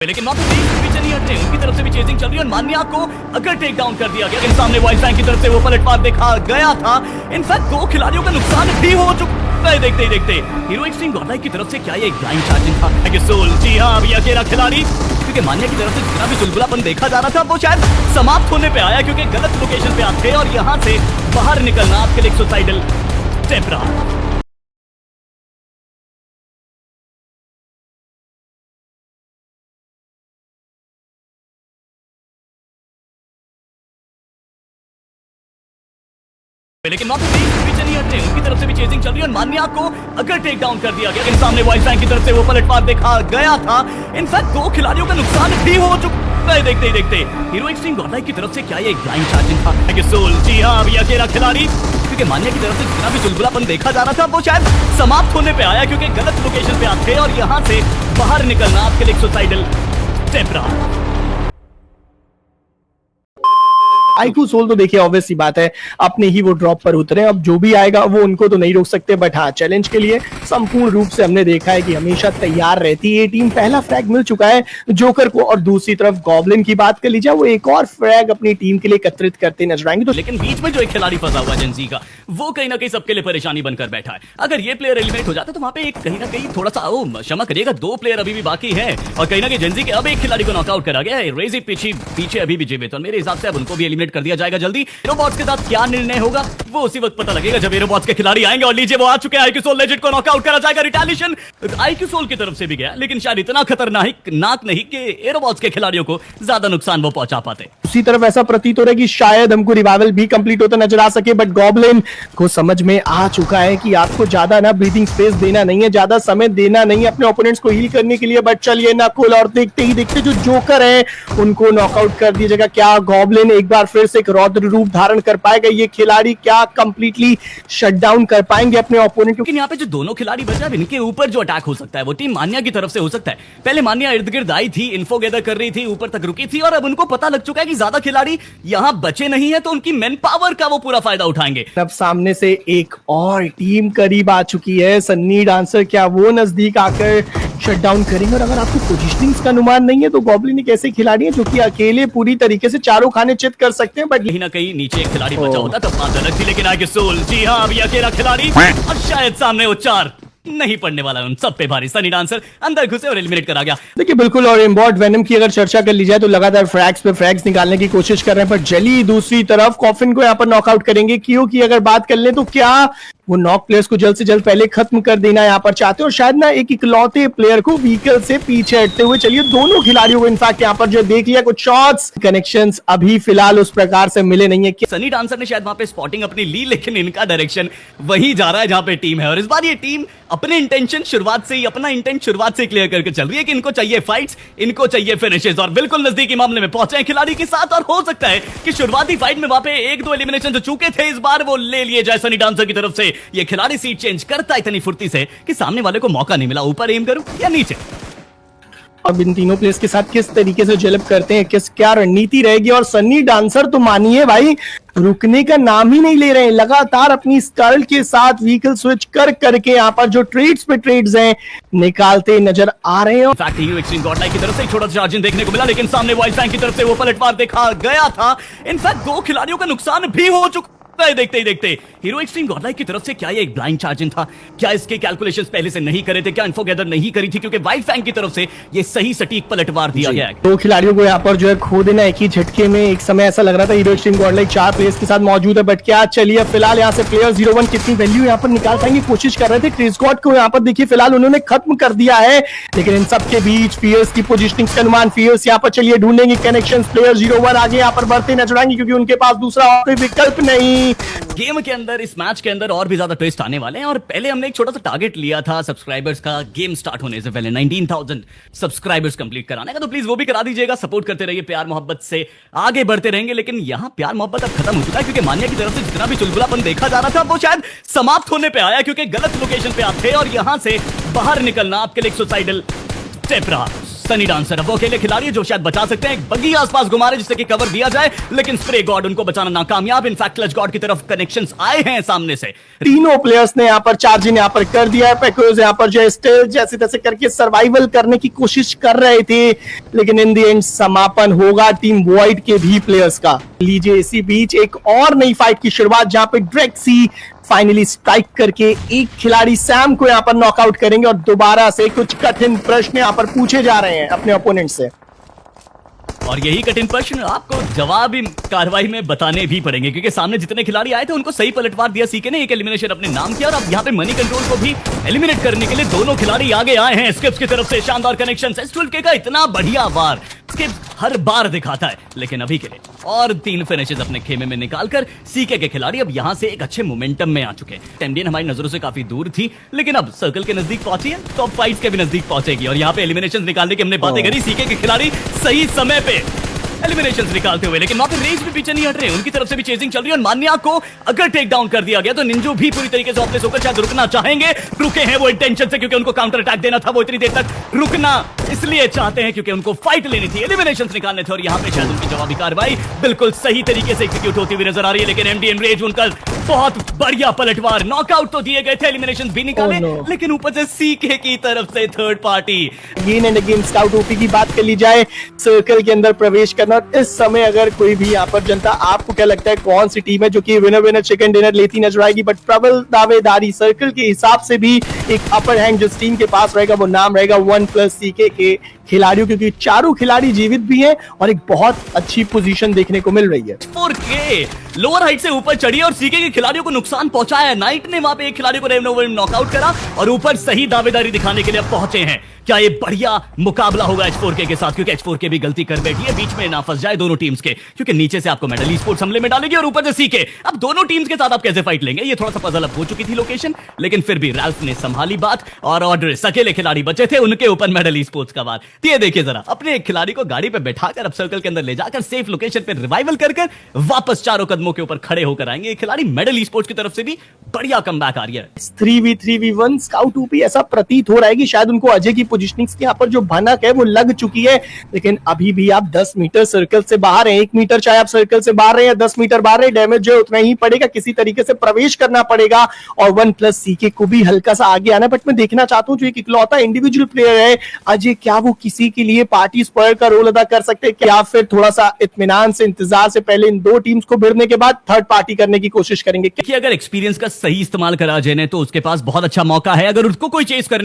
लेकिन वहां पे पीछे नहीं हट रहे, उनकी तरफ से भी चेजिंग चल रही है और मान्या को अगर टेक डाउन कर दिया गया, सामने वाइल्ड फैंग की तरफ से वो पलटवार देखा गया था। इनफैक्ट दो खिलाड़ियों का नुकसान भी हो चुका है देखते ही देखते। हीरो एक्सट्रीम गॉडलाइक की तरफ से क्या ये एक ब्लाइंड चार्जिंग था कि सोल, जी हां, अभी अकेला खिलाड़ी, क्योंकि मान्या की तरफ से जितना भी चुलबुलापन देखा जा रहा था वो शायद समाप्त होने पे आया, क्योंकि गलत लोकेशन पे आप थे और यहां से बाहर निकलना आपके लिए एक सुसाइडल स्टेप रहा। लेकिन वहां पे पीछे नहीं हट रहे, उनकी तरफ से भी चेजिंग चल रही है और मान्या को अगर टेक डाउन कर दिया गया, सामने वाइल्ड फैंग की तरफ से वो पलटवार देखा गया था। इनफैक्ट दो खिलाड़ियों का नुकसान भी हो चुका है देखते ही देखते। हीरो एक्सट्रीम गॉडलाइक की तरफ से क्या ये एक ब्लाइंड चार्जिंग था कि सोल, जी हां, अभी अकेला खिलाड़ी, क्योंकि मान्या की तरफ से जितना भी चुलबुलापन देखा जा रहा था वो शायद समाप्त होने पे आया, क्योंकि गलत लोकेशन पे आप थे और यहां से बाहर निकलना आपके लिए एक सुसाइडल स्टेप रहा। आईक्यू सोल तो देखिए ऑब्वियस सी बात है, अपने ही वो ड्रॉप पर उतरे, अब जो भी आएगा वो उनको तो नहीं रोक सकते, बट हाँ चैलेंज के लिए संपूर्ण रूप से हमने देखा है कि हमेशा तैयार रहती है टीम। पहला फ्रैग मिल चुका है जोकर को और दूसरी तरफ गॉब्लिन की बात कर लीजिए, वो एक और फ्रैग अपनी टीम के लिए एकत्रित करते नजर आएंगे। तो लेकिन बीच में जो एक खिलाड़ी फंसा हुआ जेंजी का, वो कहीं ना कहीं सबके लिए परेशानी बनकर बैठा है। अगर ये प्लेयर एलिमिनेट हो जाता तो वहां पे एक कहीं ना कहीं थोड़ा सा क्षमा करिएगा, दो प्लेयर अभी भी बाकी है और कहीं ना कहीं जेंजी के अब एक खिलाड़ी को नॉकआउट करा गया है। रेजी पीछे अभी भी जीवित और मेरे हिसाब से अब उनको भी एलिमिनेट कर दिया जाएगा जल्दी। एरोबॉट्स के साथ क्या निर्णय होगा वो उसी वक्त पता लगेगा जब एरोबॉट्स के खिलाड़ी आएंगे और लीजिए वो आ चुके हैं। आईक्यू सोल लेजेंड को नॉकआउट करा जाएगा। रिटेलिएशन आईक्यू सोल की तरफ से भी गया, लेकिन शायद इतना खतरनाक नहीं कि एरोबॉट्स के खिलाड़ियों को ज्यादा नुकसान वो पहुंचा पाते। उसी तरफ ऐसा प्रतीत हो रहा है कि शायद हमको रिवाइवल भी कंप्लीट होता नजर आ सके, बट गॉब्लिन को समझ में आ चुका है कि आपको ज्यादा ना ब्रीथिंग स्पेस देना नहीं है, ज्यादा समय देना नहीं है अपने ओपोनेंट्स को हील करने के लिए। बट चलिए नकुल और देखते ही देखते जो जोकर है उनको नॉकआउट कर दिया जाएगा। क्या गॉब्लिन एक बार फिर से एक रौद्र रूप धारण कर पाएगा? ये खिलाड़ी क्या कंप्लीटली शट डाउन कर पाएंगे अपने ओपोनेंट को? लेकिन यहाँ पे जो दोनों खिलाड़ी बचे हैं, इनके ऊपर जो अटैक हो सकता है वो टीम मान्या की तरफ से हो सकता है। पहले मान्या इर्द गिर्द आई थी, इन्फो गैदर कर रही थी, ऊपर तक रुकी थी और अब उनको पता लग चुका है कि ज्यादा खिलाड़ी यहाँ बचे नहीं है, तो उनकी मैन पावर का वो पूरा फायदा उठाएंगे। अब सामने से एक और टीम करीब आ चुकी है, सन्नी डांसर, क्या वो नजदीक आकर शट डाउन करेंगे? और अगर आपको पोजीशनिंग्स का अनुमान नहीं है तो गॉब्लिन एक ऐसे खिलाड़ी है जो कि अकेले पूरी तरीके से चारों खाने चित कर सकते हैं, बट कहीं ना कहीं नीचे एक खिलाड़ी बचा होता तब बात अलग थी। लेकिन आगे सोल, जी हां, अभी अकेला खिलाड़ी और शायद सामने वो चार नहीं पड़ने वाला उन सब पे भारी। सनी डांसर अंदर घुसे और एलिमिनेट करा गया। देखिए बिल्कुल, और इम्बॉट वेनम की अगर चर्चा कर ली जाए तो लगातार फ्रैग्स पे फ्रैग्स निकालने की कोशिश कर रहे हैं, पर जेली दूसरी तरफ कॉफिन को यहाँ पर नॉकआउट करेंगे। क्यों की अगर बात कर ले तो क्या वो नॉक प्लेयर्स को जल्द से जल्द पहले खत्म कर देना यहाँ पर चाहते हैं और शायद ना एक इकलौते प्लेयर को व्हीकल से पीछे हटते हुए। चलिए दोनों खिलाड़ियों को इनफैक्ट यहाँ पर जो देख लिया, कुछ शॉट्स कनेक्शंस अभी फिलहाल उस प्रकार से मिले नहीं है। सनी डांसर ने शायद वहां पे स्पॉटिंग अपनी ली, लेकिन इनका डायरेक्शन वही जा रहा है जहां पे टीम है और इस बार ये टीम अपने इंटेंशन शुरुआत से ही क्लियर करके चल रही है कि इनको चाहिए फाइट्स, इनको चाहिए फिनिशेस और बिल्कुल नजदीकी मामले में पहुंचे हैं खिलाड़ी के साथ। और हो सकता है कि शुरुआती फाइट में वहां पे एक दो एलिमिनेशन जो चुके थे इस बार वो ले लिए जाए सनी डांसर की तरफ से। ये खिलाड़ी सीट चेंज करता है इतनी फुर्ती से कि सामने वाले को मौका नहीं मिला, ऊपर एम करूं या नीचे। अब इन तीनों प्लेयर्स के साथ किस तरीके से जेलअप करते हैं, क्या रणनीति रहेगी? और सन्नी डांसर तो मानिए भाई रुकने का नाम ही नहीं ले रहे हैं, लगातार अपनी स्कर्ल के साथ व्हीकल स्विच कर करके यहाँ पर जो ट्रेड्स पे ट्रेड्स हैं निकालते नजर आ रहे हैं। इनफैक्ट हीरो एक्सट्रीम गॉडलाइक की तरफ से छोटा सा चार्जिंग देखने को मिला, लेकिन सामने वाइल्ड फैंग की तरफ से वो पलटवार देखा गया था। इनफैक्ट दो खिलाड़ियों का नुकसान भी हो चुका है देखते ही देखते। हीरो एक्सट्रीम गॉडलाइक की तरफ से क्या ये एक ब्लाइंड चार्जिंग था? क्या इसके कैलकुलेशंस पहले से नहीं करे थे? क्या इन्फो गैदर नहीं करी थी? क्योंकि वाइल्ड फैंग की तरफ से ये सही सटीक पलटवार दिया गया है। दो खिलाड़ियों को यहाँ पर जो है खो देना एक ही झटके में। एक समय ऐसा लग रहा था हीरो एक्सट्रीम गॉडलाइक चार प्लेयर्स के साथ मौजूद है, बट क्या चलिए फिलहाल यहाँ से प्लेयर 01 कितनी वैल्यू यहाँ पर निकाल पाएंगे कोशिश कर रहे थे। क्रिस गॉड को यहाँ पर देखिए फिलहाल उन्होंने खत्म कर दिया है, लेकिन इन सबके बीच फियर्स की पोजीशनिंग का अनुमान, फियर्स यहाँ पर चलिए ढूंढेंगे कनेक्शन। प्लेयर 01 आगे यहाँ पर बढ़ते नजर आएंगे क्योंकि उनके पास दूसरा और कोई विकल्प नहीं। गेम के अंदर, इस मैच के अंदर और भी ज्यादा ट्विस्ट आने वाले हैं और पहले हमने एक छोटा सा टारगेट लिया था सब्सक्राइबर्स का गेम स्टार्ट होने से पहले 19,000 सब्सक्राइबर्स कंप्लीट कराने का, तो प्लीज वो भी करा दीजिएगा। सपोर्ट करते रहिए, प्यार मोहब्बत से आगे बढ़ते रहेंगे। लेकिन यहाँ प्यार मोहब्बत अब खत्म हो चुका है क्योंकि मान्या की तरफ से जितना भी चुलबुलापन देखा जा रहा था वो शायद समाप्त होने पे आया, क्योंकि गलत लोकेशन पे आप थे और यहां से बाहर निकलना आपके लिए एक सुसाइडल स्टेप रहा। सनी डांसर, वो अकेले खिलाड़ी है जो शायद बचा सकते हैं। एक बग्गी आसपास घुमा रहे जिससे कि कवर दिया जाए, लेकिन स्प्रे गॉड उनको बचाना नाकामयाब। इनफैक्ट क्लच गॉड की तरफ कनेक्शंस आए हैं सामने से। तीनों प्लेयर्स ने यहाँ पर चार्जिंग यहाँ पर कर दिया है। पैकोज यहाँ पर जो है स्टिल जैसे तैसे करके सर्वाइवल करने की कोशिश कर रहे थे, लेकिन इन द एंड समापन होगा टीम वॉइड के भी प्लेयर्स का। लीजिए इसी बीच एक और नई फाइट की शुरुआत, जहां पे ड्रेक्सी फाइनली स्ट्राइक करके एक खिलाड़ी सैम को यहाँ पर नॉकआउट करेंगे और दोबारा से कुछ कठिन प्रश्न यहाँ पर पूछे जा रहे हैं अपने ओपोनेंट से। और यही कठिन प्रश्न आपको जवाब इन कार्रवाई में बताने भी पड़ेंगे, क्योंकि सामने जितने खिलाड़ी आए थे उनको सही पलटवार दिया सीके ने। एक एलिमिनेशन अपने नाम किया और अब यहाँ पे मनी कंट्रोल को भी एलिमिनेट करने के लिए दोनों खिलाड़ी आगे आए हैं। स्किप्स की तरफ से शानदार कनेक्शन, S12K का इतना बढ़िया वार स्किप हर बार दिखाता है। लेकिन अभी के लिए और 3 फिनिशेस अपने खेमे में निकालकर सीके के खिलाड़ी अब यहां से एक अच्छे मोमेंटम में आ चुके हैं। टेमडियन हमारी नजरों से काफी दूर थी, लेकिन अब सर्कल के नजदीक पहुंची है, टॉप फाइट्स के भी नजदीक पहुंचेगी। और यहाँ पे एलिमिनेशन निकालने की हमने बातें करी, सीके के खिलाड़ी सही समय पे एलिमिनेशंस निकालते हुए, लेकिन वहां पे रेज भी पीछे नहीं हट रहे, उनकी तरफ से भी चेजिंग चल रही है। और मान्या को अगर टेक डाउन कर दिया गया तो निंजो भी पूरी तरीके से ऑफलेस होकर शायद रुकना चाहेंगे। रुके हैं वो इंटेंशन से, क्योंकि उनको काउंटर अटैक देना था। वो इतनी देर तक रुकना इसलिए चाहते हैं क्योंकि उनको फाइट लेनी थी, एलिमिनेशंस निकालने थे। और यहां पे शायद उनकी जवाबी कार्रवाई बिल्कुल सही तरीके से एग्जीक्यूट होती हुई नजर आ रही है। लेकिन एमडीएन रेज उनका बहुत बढ़िया पलटवार, नॉकआउट तो दिए गए थे, एलिमिनेशंस भी निकाले, लेकिन ऊपर से सीके की तरफ से third party again and again scout OP की बात कर ली जाए, सर्कल के अंदर प्रवेश करना। इस समय अगर कोई भी यहाँ पर जनता, आपको क्या लगता है कौन सी टीम है जो कि विनर विनर चिकन डिनर लेती नजर आएगी? बट प्रबल दावेदारी सर्कल के हिसाब से भी एक अपर हैंड जिस टीम के पास रहेगा वो नाम रहेगा 1+ सीके के खिलाड़ियों, क्योंकि चारों खिलाड़ी जीवित भी हैं और एक बहुत अच्छी पोजीशन देखने को मिल रही है। 4K लोअर हाइट से ऊपर चढ़ी और सीके के खिलाड़ियों को नुकसान पहुंचाया। नाइट ने वहां पे एक खिलाड़ी को नॉकआउट करा और ऊपर सही दावेदारी दिखाने के लिए पहुंचे हैं। क्या ये बढ़िया मुकाबला होगा H4K के साथ? क्योंकि H4K भी गलती कर बैठी है, बीच में ना फंस जाए दोनों टीम्स के, क्योंकि नीचे से आपको मेडल स्पोर्ट्स हमले में डालेगी और ऊपर से सीके। अब दोनों टीम्स के साथ आप कैसे फाइट लेंगे? ये थोड़ा सा पजल अब हो चुकी थी लोकेशन, लेकिन फिर भी रैल्फ ने संभाली बात और ऑर्डर अकेले खिलाड़ी बचे थे, उनके ऊपर मेडल स्पोर्ट्स का वार। ये देखिए जरा, अपने एक खिलाड़ी को गाड़ी पे बैठाकर अब सर्कल के अंदर ले जाकर सेफ लोकेशन पे रिवाइवल कर वापस चारों कदमों के ऊपर खड़े होकर आएंगे। ये खिलाड़ी मेडल स्पोर्ट्स की तरफ से भी बढ़िया कमबैक आ रही है। 3v3v1 स्काउट ओपी ऐसा प्रतीत हो रहा है कि शायद उनको अजय की पोजीशनिंग की यहाँ पर जो भनक है वो लग चुकी है, लेकिन अभी भी आप 10 मीटर सर्कल से बाहर हैं। 1 मीटर चाहे आप सर्कल से बाहर रहे या 10 मीटर बाहर रहे, डैमेज जो है उतना ही पड़ेगा, किसी तरीके से प्रवेश करना पड़ेगा और 1+ सीके को भी हल्का सा आगे आना। बट मैं देखना चाहता हूं जो एक इकलौता इंडिविजुअल प्लेयर है अजय, क्या वो किसी के लिए पार्टी स्पॉइलर का रोल अदा कर सकते हैं, क्या फिर थोड़ा सा इत्मीनान से, इंतजार से पहले इन 2 टीम्स को भिड़ने के बाद थर्ड पार्टी करने की कोशिश करेंगे? कि अगर एक्सपीरियंस का सही इस्तेमाल करा अजय ने तो उसके पास बहुत अच्छा मौका है। अगर उसको कोई चेस करने